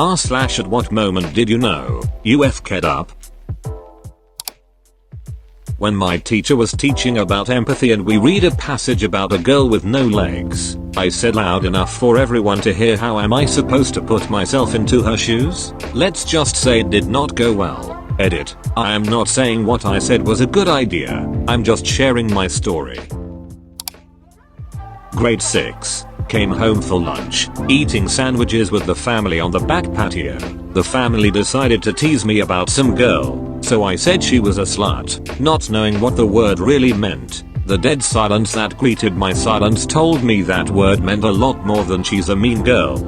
At what moment did you know you f***ed up? When my teacher was teaching about empathy and we read a passage about a girl with no legs, I said loud enough for everyone to hear. How am I supposed to put myself into her shoes? Let's just say it did not go well. Edit. I am not saying what I said was a good idea. I'm just sharing my story. Grade 6. Came home for lunch, eating sandwiches with the family on the back patio. The family decided to tease me about some girl, so I said she was a slut, not knowing what the word really meant. The dead silence that greeted my silence told me that word meant a lot more than she's a mean girl.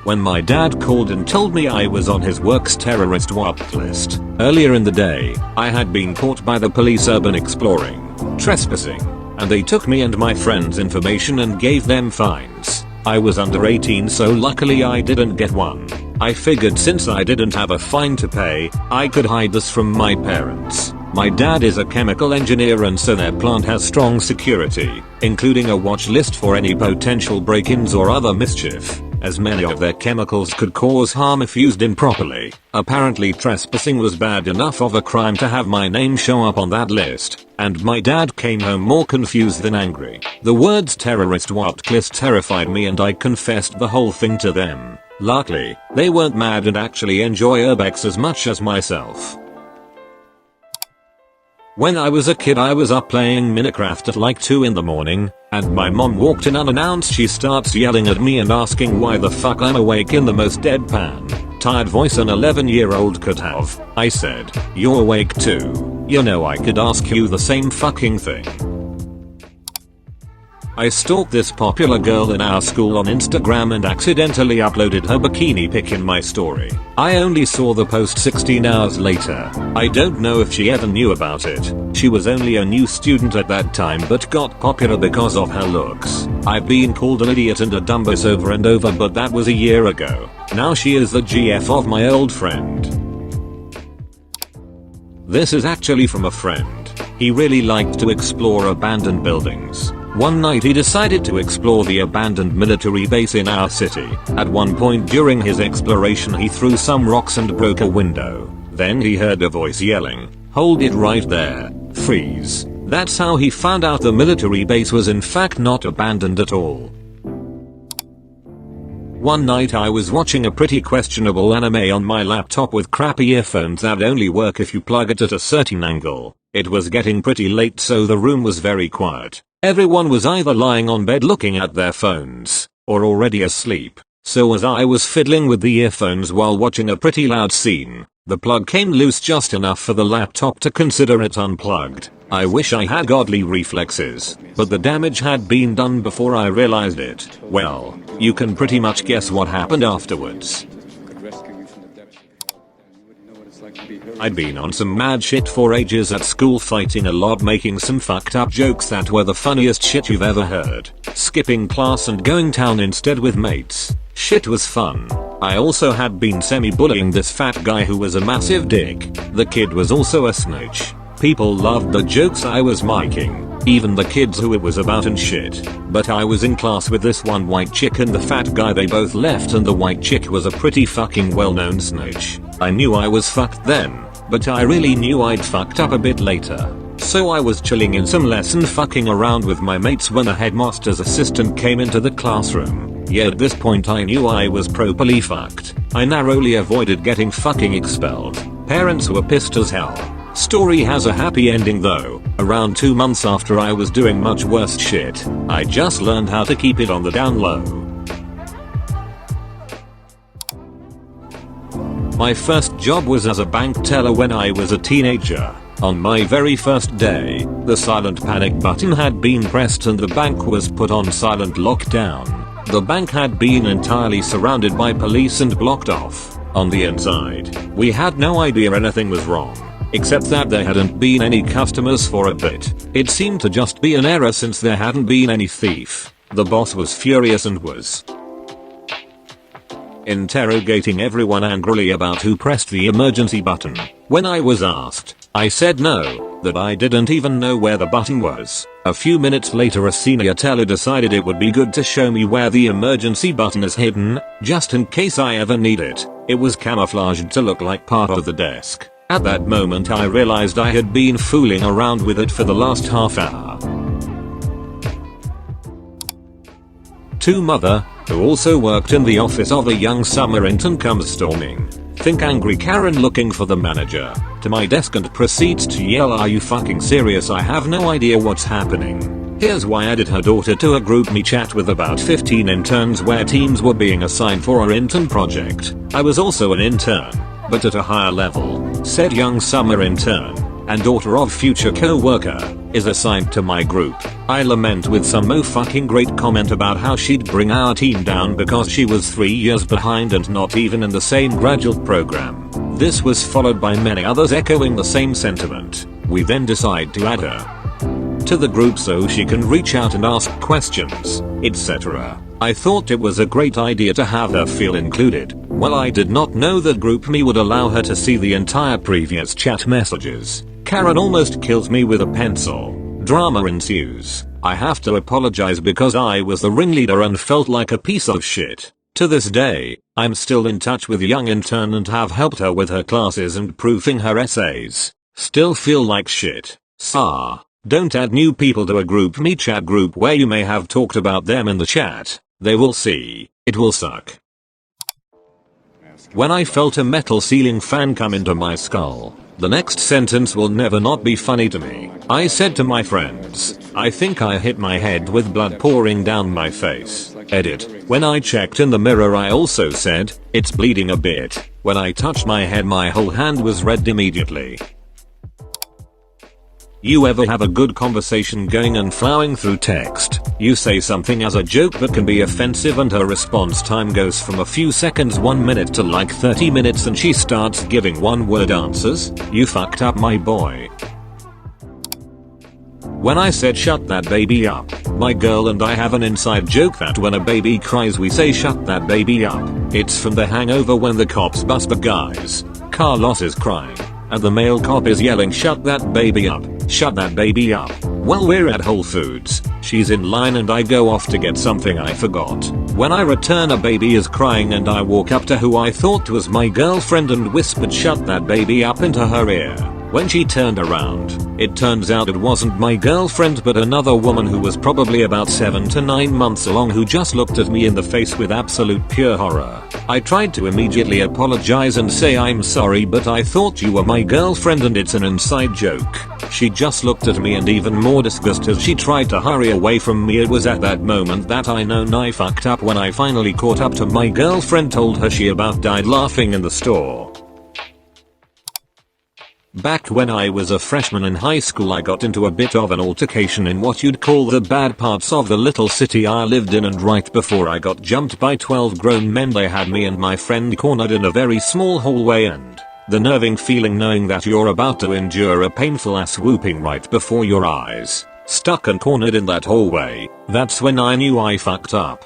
When my dad called and told me I was on his work's terrorist watch list, earlier in the day, I had been caught by the police urban exploring, trespassing, and they took me and my friends' information and gave them fines. I was under 18, so luckily I didn't get one. I figured since I didn't have a fine to pay, I could hide this from my parents. My dad is a chemical engineer and so their plant has strong security, including a watch list for any potential break-ins or other mischief, as many of their chemicals could cause harm if used improperly. Apparently trespassing was bad enough of a crime to have my name show up on that list, and my dad came home more confused than angry. The words terrorist watch list terrified me and I confessed the whole thing to them. Luckily, they weren't mad and actually enjoy urbex as much as myself. When I was a kid I was up playing Minecraft at like 2 in the morning, and my mom walked in unannounced. She starts yelling at me and asking why the fuck I'm awake in the most deadpan, tired voice an 11-year-old could have. I said, "You're awake too. You know I could ask you the same fucking thing." I stalked this popular girl in our school on Instagram and accidentally uploaded her bikini pic in my story. I only saw the post 16 hours later. I don't know if she ever knew about it. She was only a new student at that time but got popular because of her looks. I've been called an idiot and a dumbass over and over, but that was a year ago. Now she is the GF of my old friend. This is actually from a friend. He really liked to explore abandoned buildings. One night he decided to explore the abandoned military base in our city. At one point during his exploration he threw some rocks and broke a window. Then he heard a voice yelling, "Hold it right there, freeze." That's how he found out the military base was in fact not abandoned at all. One night I was watching a pretty questionable anime on my laptop with crappy earphones that only work if you plug it at a certain angle. It was getting pretty late so the room was very quiet. Everyone was either lying on bed looking at their phones, or already asleep. So as I was fiddling with the earphones while watching a pretty loud scene, the plug came loose just enough for the laptop to consider it unplugged. I wish I had godly reflexes, but the damage had been done before I realized it. Well, you can pretty much guess what happened afterwards. I'd been on some mad shit for ages at school, fighting a lot, making some fucked up jokes that were the funniest shit you've ever heard. Skipping class and going town instead with mates. Shit was fun. I also had been semi-bullying this fat guy who was a massive dick. The kid was also a snitch. People loved the jokes I was making, even the kids who it was about and shit. But I was in class with this one white chick and the fat guy. They both left and the white chick was a pretty fucking well-known snitch. I knew I was fucked then, but I really knew I'd fucked up a bit later. So I was chilling in some lesson fucking around with my mates when a headmaster's assistant came into the classroom. Yeah, at this point I knew I was properly fucked. I narrowly avoided getting fucking expelled. Parents were pissed as hell. Story has a happy ending though. Around 2 months after I was doing much worse shit, I just learned how to keep it on the down low. My first job was as a bank teller when I was a teenager. On my very first day, the silent panic button had been pressed and the bank was put on silent lockdown. The bank had been entirely surrounded by police and blocked off. On the inside, we had no idea anything was wrong, except that there hadn't been any customers for a bit. It seemed to just be an error since there hadn't been any thief. The boss was furious and was interrogating everyone angrily about who pressed the emergency button. When I was asked, I said no. that I didn't even know where the button was. A few minutes later a senior teller decided it would be good to show me where the emergency button is hidden, just in case I ever need it. It was camouflaged to look like part of the desk. At that moment I realized I had been fooling around with it for the last half hour. To mother, who also worked in the office of a young summer intern, comes storming. Think angry Karen looking for the manager, to my desk and proceeds to yell, "Are you fucking serious? I have no idea what's happening." Here's why: I added her daughter to a GroupMe chat with about 15 interns where teams were being assigned for our intern project. I was also an intern, but at a higher level. Said young summer intern, and daughter of future co-worker, is assigned to my group. I lament with some fucking great comment about how she'd bring our team down because she was 3 years behind and not even in the same graduate program. This was followed by many others echoing the same sentiment. We then decide to add her to the group so she can reach out and ask questions, etc. I thought it was a great idea to have her feel included. Well, I did not know that GroupMe would allow her to see the entire previous chat messages. Karen almost kills me with a pencil. Drama ensues. I have to apologize because I was the ringleader and felt like a piece of shit. To this day, I'm still in touch with the young intern and have helped her with her classes and proofing her essays. Still feel like shit. Don't add new people to a GroupMe chat group where you may have talked about them in the chat. They will see. It will suck. When I felt a metal ceiling fan come into my skull. The next sentence will never not be funny to me. I said to my friends, "I think I hit my head with blood pouring down my face." Edit. When I checked in the mirror I also said, "It's bleeding a bit." When I touched my head my whole hand was red immediately. You ever have a good conversation going and flowing through text? You say something as a joke but can be offensive and her response time goes from a few seconds 1 minute to like 30 minutes and she starts giving one-word answers? You fucked up, my boy. When I said shut that baby up, my girl and I have an inside joke that when a baby cries we say shut that baby up. It's from The Hangover when the cops bust the guys. Carlos is crying, and the male cop is yelling shut that baby up, shut that baby up. Well, we're at Whole Foods, she's in line and I go off to get something I forgot. When I return a baby is crying and I walk up to who I thought was my girlfriend and whispered shut that baby up into her ear. When she turned around, it turns out it wasn't my girlfriend but another woman who was probably about 7 to 9 months along who just looked at me in the face with absolute pure horror. I tried to immediately apologize and say I'm sorry but I thought you were my girlfriend and it's an inside joke. She just looked at me and even more disgust as she tried to hurry away from me. It was at that moment that I known I fucked up. When I finally caught up to my girlfriend, told her she about died laughing in the store. Back when I was a freshman in high school I got into a bit of an altercation in what you'd call the bad parts of the little city I lived in, and right before I got jumped by 12 grown men they had me and my friend cornered in a very small hallway, and the nerving feeling knowing that you're about to endure a painful ass whooping right before your eyes, stuck and cornered in that hallway, that's when I knew I fucked up.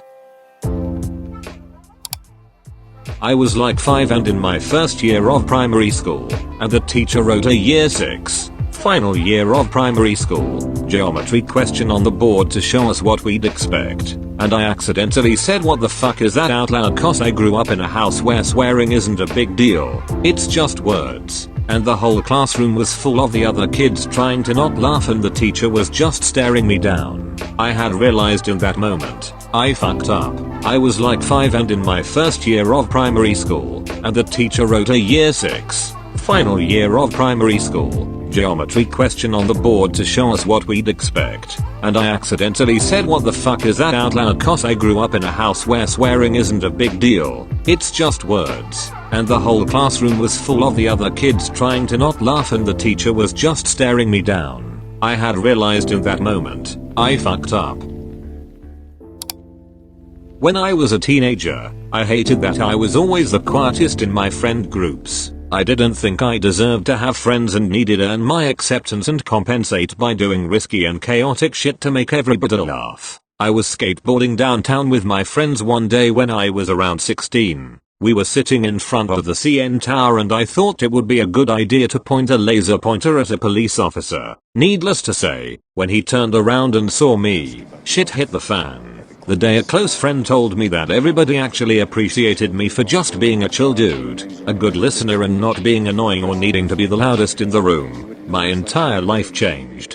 I was like 5 and in my first year of primary school, and the teacher wrote a year 6, final year of primary school, geometry question on the board to show us what we'd expect, and I accidentally said what the fuck is that out loud cause I grew up in a house where swearing isn't a big deal, it's just words, and the whole classroom was full of the other kids trying to not laugh and the teacher was just staring me down. I had realized in that moment, I fucked up. I was like 5 and in my first year of primary school, and the teacher wrote a year 6, final year of primary school, geometry question on the board to show us what we'd expect, and I accidentally said what the fuck is that out loud cause I grew up in a house where swearing isn't a big deal, it's just words, and the whole classroom was full of the other kids trying to not laugh and the teacher was just staring me down. I had realized in that moment, I fucked up. When I was a teenager, I hated that I was always the quietest in my friend groups. I didn't think I deserved to have friends and needed to earn my acceptance and compensate by doing risky and chaotic shit to make everybody laugh. I was skateboarding downtown with my friends one day when I was around 16. We were sitting in front of the CN Tower and I thought it would be a good idea to point a laser pointer at a police officer. Needless to say, when he turned around and saw me, shit hit the fan. The day a close friend told me that everybody actually appreciated me for just being a chill dude, a good listener and not being annoying or needing to be the loudest in the room, my entire life changed.